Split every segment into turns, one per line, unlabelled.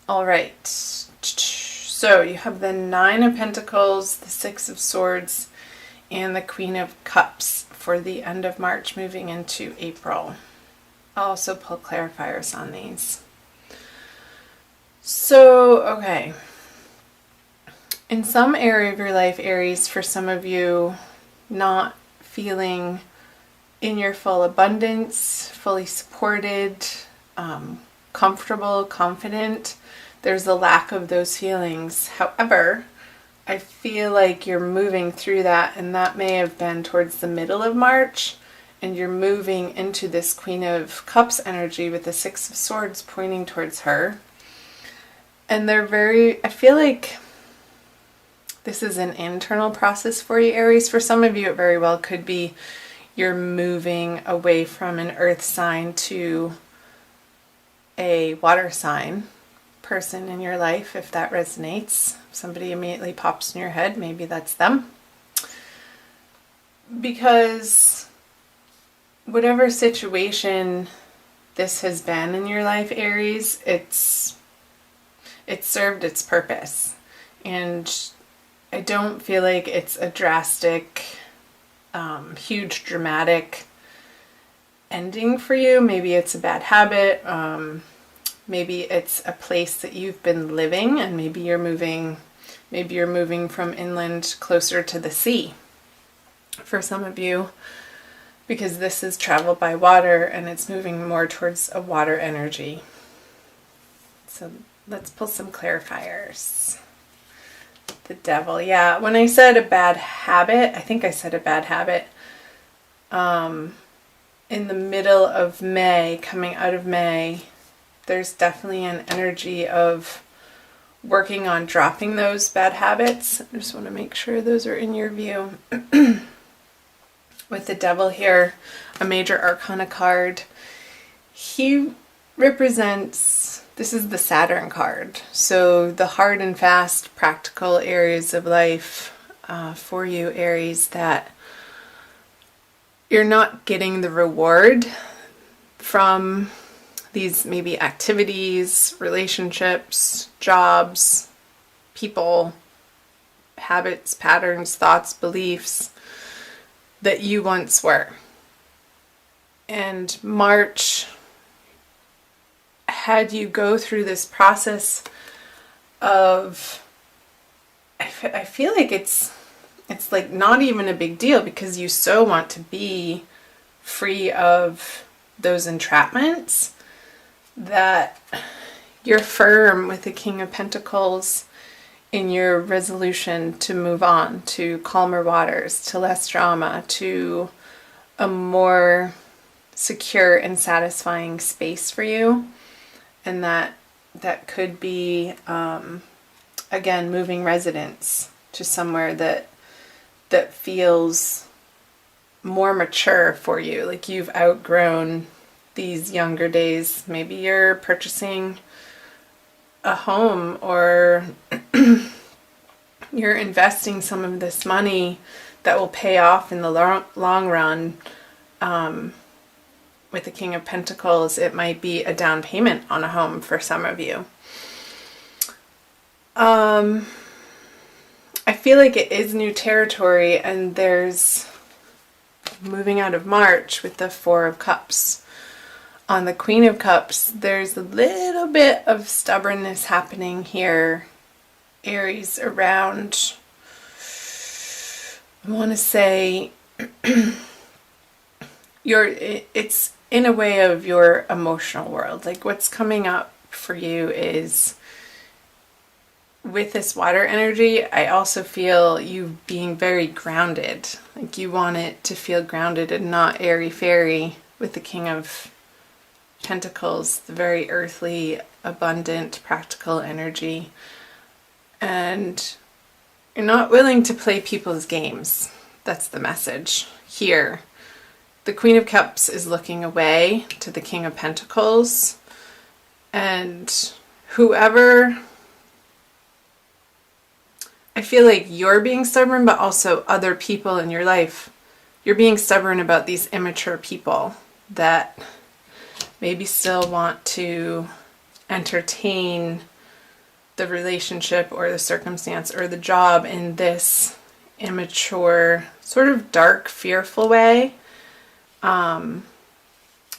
All right. So you have the Nine of Pentacles, the Six of Swords, and the Queen of Cups for the end of March moving into April. I'll also pull clarifiers on these. So, okay. In some area of your life, Aries, for some of you, not feeling in your full abundance, fully supported, comfortable, confident, there's a lack of those feelings. However, I feel like you're moving through that, and that may have been towards the middle of March, and you're moving into this Queen of Cups energy with the Six of Swords pointing towards her. And I feel like this is an internal process for you, Aries. For some of you, it very well could be you're moving away from an earth sign to a water sign person in your life, if that resonates. If somebody immediately pops in your head, maybe that's them. Because whatever situation this has been in your life, Aries, it's served its purpose. And I don't feel like it's a drastic, huge, dramatic ending for you. Maybe it's a bad habit. Maybe it's a place that you've been living, and maybe you're moving from inland closer to the sea for some of you, because this is travel by water and it's moving more towards a water energy. So let's pull some clarifiers. The Devil. Yeah, when I said a bad habit, I think I said a bad habit. In the middle of May, coming out of May, there's definitely an energy of working on dropping those bad habits. I just want to make sure those are in your view. With the Devil here, a major arcana card. He represents, this is the Saturn card. So the hard and fast, practical areas of life for you, Aries, that you're not getting the reward from these maybe activities, relationships, jobs, people, habits, patterns, thoughts, beliefs that you once were. And March had you go through this process of, I feel like it's like not even a big deal, because you so want to be free of those entrapments that you're firm with the King of Pentacles in your resolution to move on to calmer waters, to less drama, to a more secure and satisfying space for you. And that could be, again, moving residence to somewhere that feels more mature for you, like you've outgrown these younger days. Maybe you're purchasing a home, or you're investing some of this money that will pay off in the long run. With the King of Pentacles, it might be a down payment on a home for some of you. I feel like it is new territory, and there's moving out of March with the Four of Cups. On the Queen of Cups, there's a little bit of stubbornness happening here, Aries, around, I want to say, it's in a way of your emotional world. Like what's coming up for you is, with this water energy, I also feel you being very grounded. Like you want it to feel grounded and not airy-fairy with the King of Pentacles, the very earthly, abundant, practical energy. And you're not willing to play people's games. That's the message here. The Queen of Cups is looking away to the King of Pentacles. And whoever, I feel like you're being stubborn, but also other people in your life, you're being stubborn about these immature people that maybe still want to entertain the relationship or the circumstance or the job in this immature, sort of dark, fearful way. And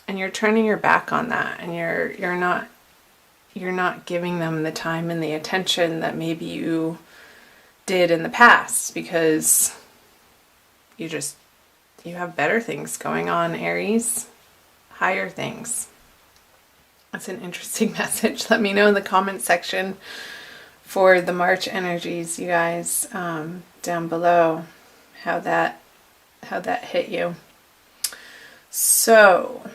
you're turning your back on that, and you're not giving them the time and the attention that maybe you did in the past, because you have better things going on, Aries. Higher things. That's an interesting message. Let me know in the comment section for the March energies, you guys, down below, how that hit you. So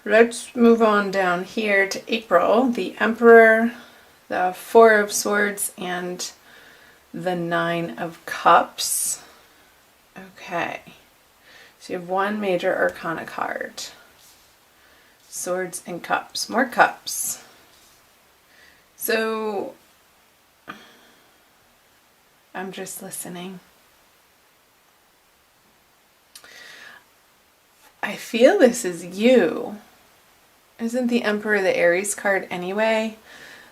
let's move on down here to April. The Emperor, the Four of Swords, and the Nine of Cups. Okay. So you have one major arcana card. Swords and Cups. More cups. So I'm just listening. I feel this is you. Isn't the Emperor the Aries card anyway?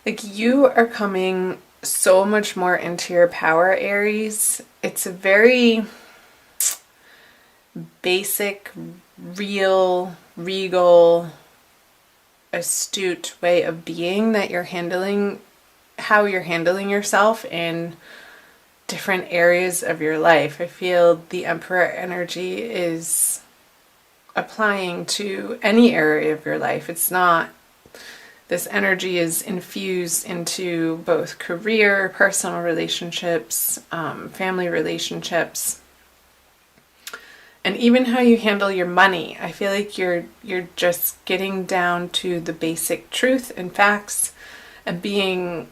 Like, you are coming so much more into your power, Aries. It's a very basic, real, regal, astute way of being that you're handling, how you're handling yourself in different areas of your life. I feel the Emperor energy is applying to any area of your life. It's not, this energy is infused into both career, personal relationships, family relationships, and even how you handle your money. I feel like you're just getting down to the basic truth and facts and being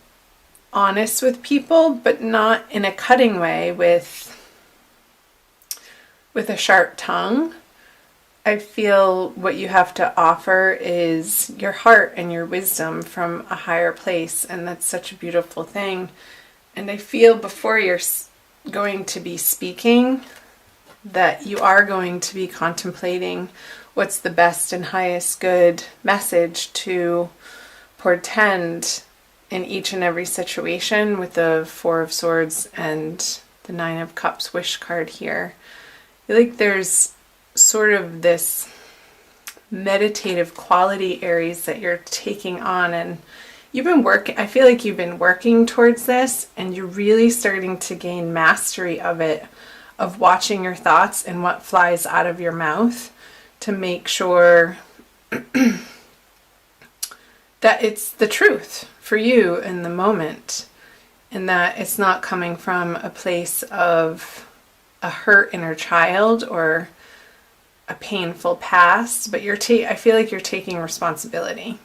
honest with people, but not in a cutting way with a sharp tongue. I feel what you have to offer is your heart and your wisdom from a higher place, and that's such a beautiful thing. And I feel before you're going to be speaking that you are going to be contemplating what's the best and highest good message to portend in each and every situation, with the Four of Swords and the Nine of Cups wish card here. I feel like there's sort of this meditative quality, Aries, that you're taking on, and you've been working, I feel like you've been working towards this, and you're really starting to gain mastery of it, of watching your thoughts and what flies out of your mouth to make sure that it's the truth for you in the moment, and that it's not coming from a place of a hurt inner child or a painful past, but I feel like you're taking responsibility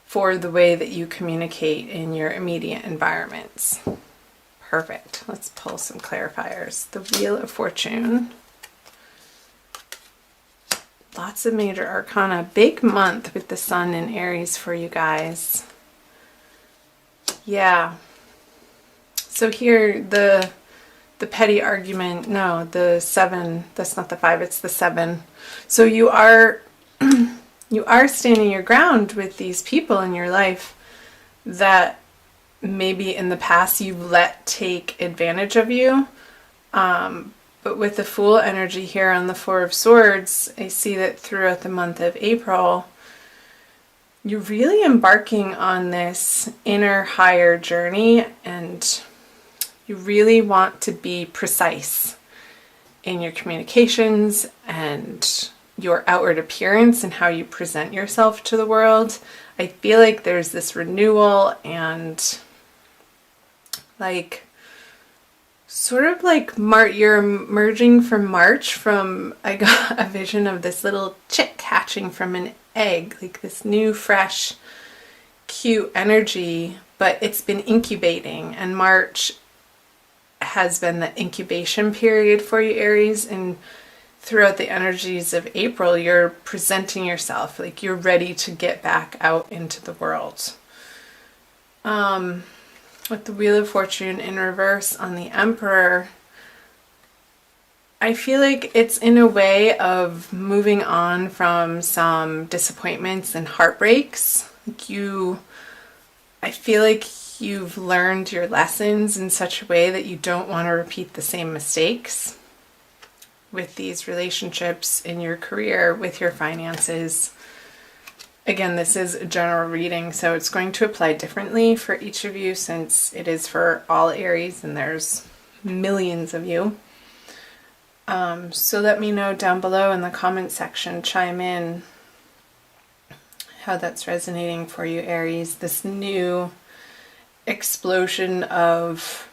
for the way that you communicate in your immediate environments. Perfect. Let's pull some clarifiers. The Wheel of Fortune. Lots of major arcana. Big month with the Sun in Aries for you guys. Yeah. So here, the petty argument, no, the 7, that's not the 5, it's the 7. So you are standing your ground with these people in your life that maybe in the past you've let take advantage of you. But with the Fool energy here on the Four of Swords, I see that throughout the month of April, you're really embarking on this inner higher journey, and you really want to be precise in your communications and your outward appearance and how you present yourself to the world. I feel like there's this renewal and like sort of like you're emerging from March from, I got a vision of this little chick hatching from an egg, like this new, fresh, cute energy, but it's been incubating, and March has been the incubation period for you, Aries, and throughout the energies of April, you're presenting yourself like you're ready to get back out into the world. With the Wheel of Fortune in reverse on the Emperor, I feel like it's in a way of moving on from some disappointments and heartbreaks. I feel like you've learned your lessons in such a way that you don't want to repeat the same mistakes with these relationships, in your career, with your finances. Again, this is a general reading, so it's going to apply differently for each of you since it is for all Aries and there's millions of you. So let me know down below in the comment section, chime in how that's resonating for you, Aries. This new explosion of,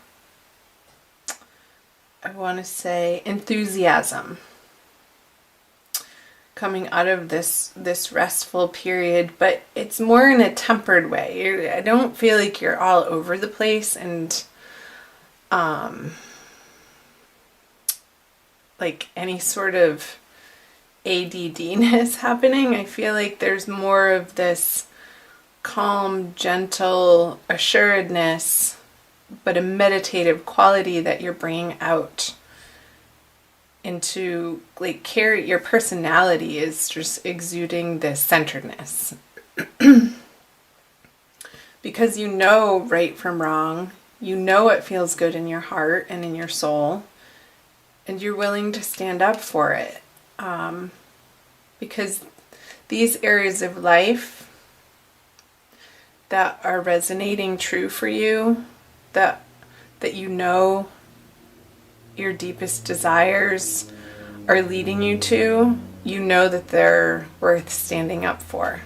I want to say, enthusiasm coming out of this restful period, but it's more in a tempered way. I don't feel like you're all over the place and like any sort of ADD-ness happening. I feel like there's more of this calm, gentle assuredness, but a meditative quality that you're bringing out into, like, your personality is just exuding this centeredness. Because you know right from wrong, you know what feels good in your heart and in your soul, and you're willing to stand up for it. Because these areas of life that are resonating true for you, that you know your deepest desires are leading you to, you know that they're worth standing up for.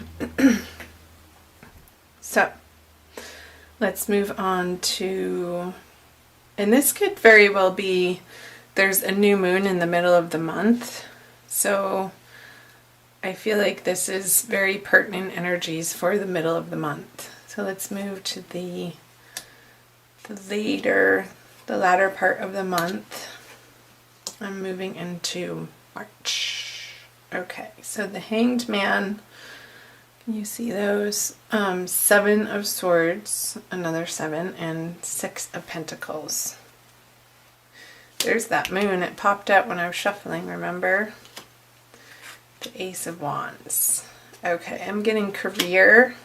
So let's move on to, and this could very well be, there's a new moon in the middle of the month, so I feel like this is very pertinent energies for the middle of the month. So let's move to the latter part of the month. I'm moving into March. Okay, so the Hanged Man, can you see those? 7 of Swords, another 7, and 6 of Pentacles. There's that moon. It popped out when I was shuffling, remember? The Ace of Wands. Okay, I'm getting career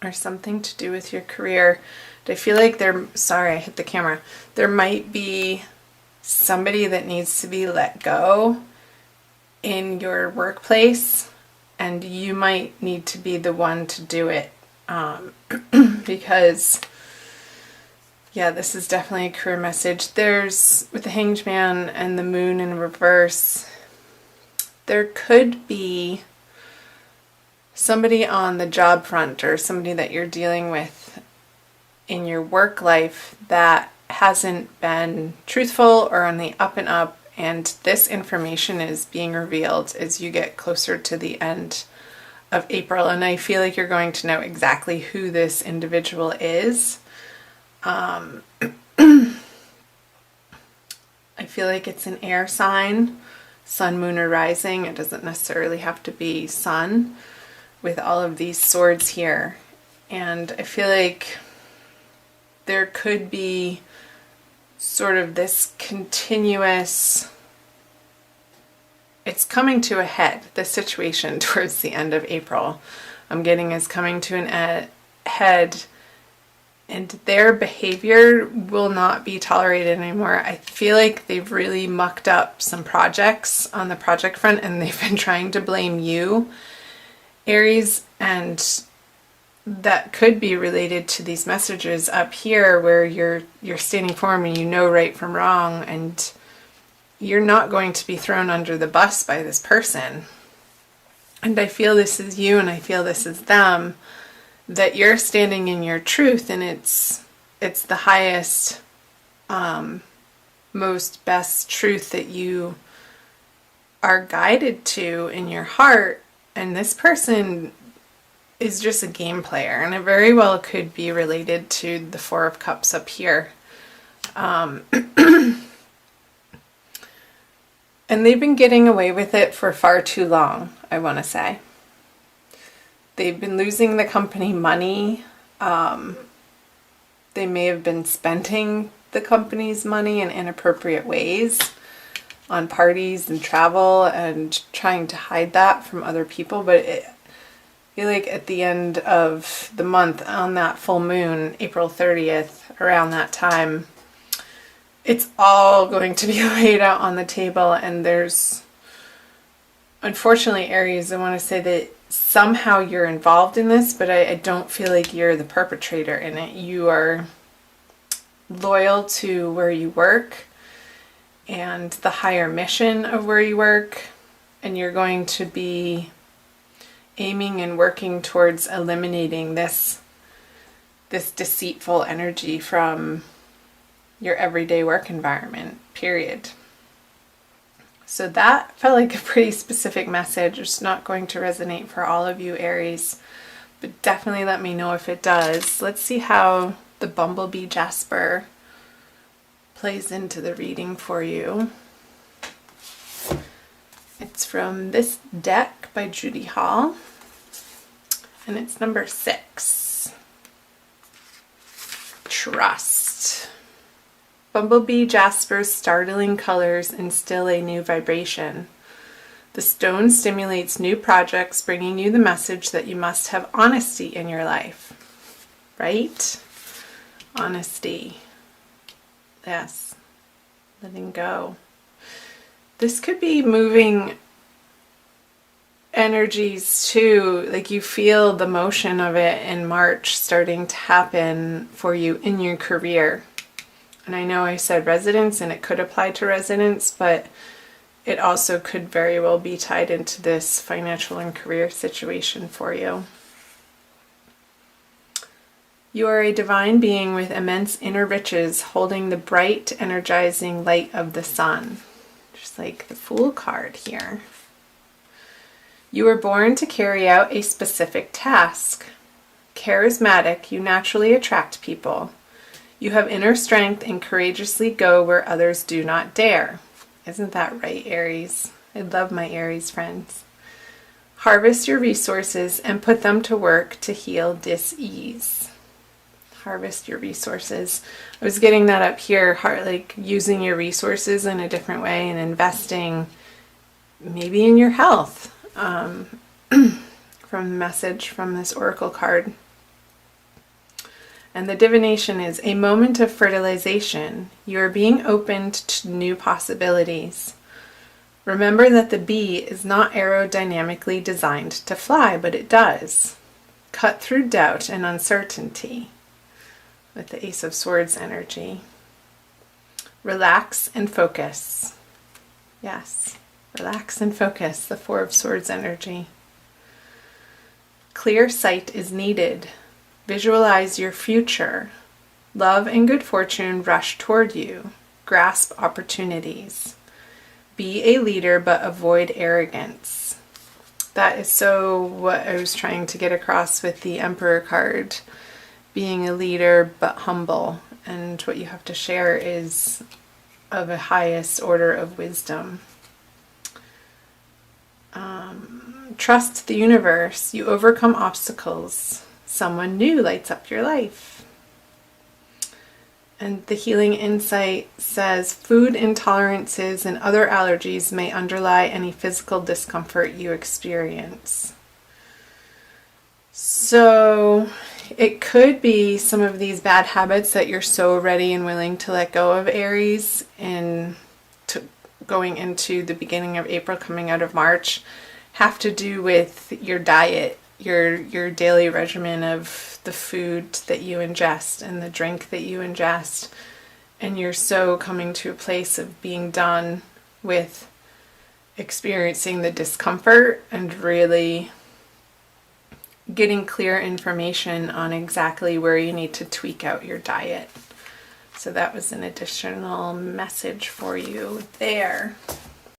or something to do with your career. I feel like sorry, I hit the camera. There might be somebody that needs to be let go in your workplace, and you might need to be the one to do it. Because, yeah, this is definitely a career message. There's, with the Hanged Man and the moon in reverse, there could be somebody on the job front or somebody that you're dealing with in your work life that hasn't been truthful or on the up and up, and this information is being revealed as you get closer to the end of April, and I feel like you're going to know exactly who this individual is. I feel like it's an air sign, sun, moon, or rising. It doesn't necessarily have to be sun with all of these swords here. And I feel like there could be sort of this continuous, it's coming to a head, the situation towards the end of April, I'm getting is coming to an head, and their behavior will not be tolerated anymore. I feel like they've really mucked up some projects on the project front, and they've been trying to blame you, Aries, and that could be related to these messages up here where you're standing firm and you know right from wrong, and you're not going to be thrown under the bus by this person. And I feel this is you, and I feel this is them, that you're standing in your truth, and it's the highest, most best truth that you are guided to in your heart. And this person is just a game player, and it very well could be related to the Four of Cups up here. And they've been getting away with it for far too long, I want to say. They've been losing the company money. They may have been spending the company's money in inappropriate ways on parties and travel and trying to hide that from other people, but I feel like at the end of the month, on that full moon, April 30th, around that time, it's all going to be laid out on the table. And there's, unfortunately, Aries, I want to say that somehow you're involved in this, but I don't feel like you're the perpetrator in it. You are loyal to where you work and the higher mission of where you work, and you're going to be aiming and working towards eliminating this deceitful energy from your everyday work environment, period. So that felt like a pretty specific message. It's not going to resonate for all of you, Aries, but definitely let me know if it does. Let's see how the Bumblebee Jasper plays into the reading for you. It's from this deck by Judy Hall, and it's number 6. Trust. Bumblebee Jasper's startling colors instill a new vibration. The stone stimulates new projects, bringing you the message that you must have honesty in your life. Right? Honesty. Yes. Letting go. This could be moving energies too, like you feel the motion of it in March starting to happen for you in your career. And I know I said residence, and it could apply to residence, but it also could very well be tied into this financial and career situation for you. You are a divine being with immense inner riches, holding the bright, energizing light of the sun. Just like the Fool card here. You were born to carry out a specific task. Charismatic, you naturally attract people. You have inner strength and courageously go where others do not dare. Isn't that right, Aries? I love my Aries friends. Harvest your resources and put them to work to heal dis-ease. Harvest your resources. I was getting that up here, like using your resources in a different way and investing maybe in your health. From the message from this oracle card. And the divination is a moment of fertilization. You are being opened to new possibilities. Remember that the bee is not aerodynamically designed to fly, but it does. Cut through doubt and uncertainty with the Ace of Swords energy. Relax and focus. Yes, relax and focus, the Four of Swords energy. Clear sight is needed. Visualize your future. Love and good fortune rush toward you. Grasp opportunities. Be a leader, but avoid arrogance. That is so what I was trying to get across with the Emperor card. Being a leader, but humble. And what you have to share is of a highest order of wisdom. Trust the universe. You overcome obstacles. Someone new lights up your life. And the healing insight says food intolerances and other allergies may underlie any physical discomfort you experience. So it could be some of these bad habits that you're so ready and willing to let go of, Aries, and going into the beginning of April, coming out of March, have to do with your diet, your daily regimen of the food that you ingest and the drink that you ingest. And you're so coming to a place of being done with experiencing the discomfort and really getting clear information on exactly where you need to tweak out your diet. So that was an additional message for you there.